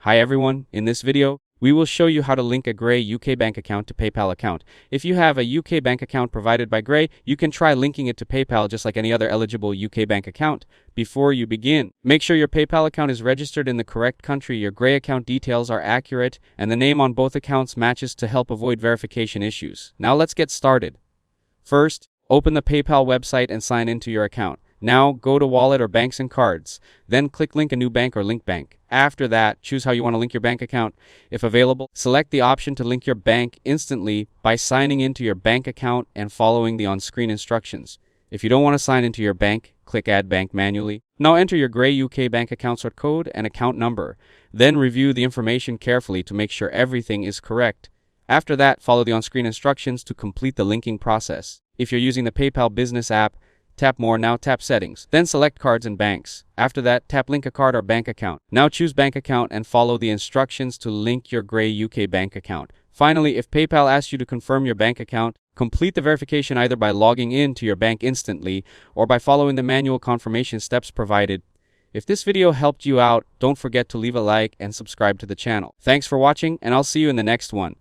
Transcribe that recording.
Hi everyone, in this video, we will show you how to link a Gray UK bank account to PayPal account. If you have a UK bank account provided by Gray, you can try linking it to PayPal just like any other eligible UK bank account. Before you begin, make sure your PayPal account is registered in the correct country, your Gray account details are accurate, and the name on both accounts matches to help avoid verification issues. Now let's get started. First, open the PayPal website and sign into your account. Now go to Wallet or Banks and Cards. Then click Link a new bank or Link Bank. After that, choose how you want to link your bank account. If available, select the option to link your bank instantly by signing into your bank account and following the on-screen instructions. If you don't want to sign into your bank, click Add Bank manually. Now enter your Gray UK bank account sort code and account number. Then review the information carefully to make sure everything is correct. After that, follow the on-screen instructions to complete the linking process. If you're using the PayPal Business app, tap More, now tap Settings. Then select Cards and Banks. After that, tap Link a card or bank account. Now choose Bank account and follow the instructions to link your Gray UK bank account. Finally, if PayPal asks you to confirm your bank account, complete the verification either by logging in to your bank instantly or by following the manual confirmation steps provided. If this video helped you out, don't forget to leave a like and subscribe to the channel. Thanks for watching, and I'll see you in the next one.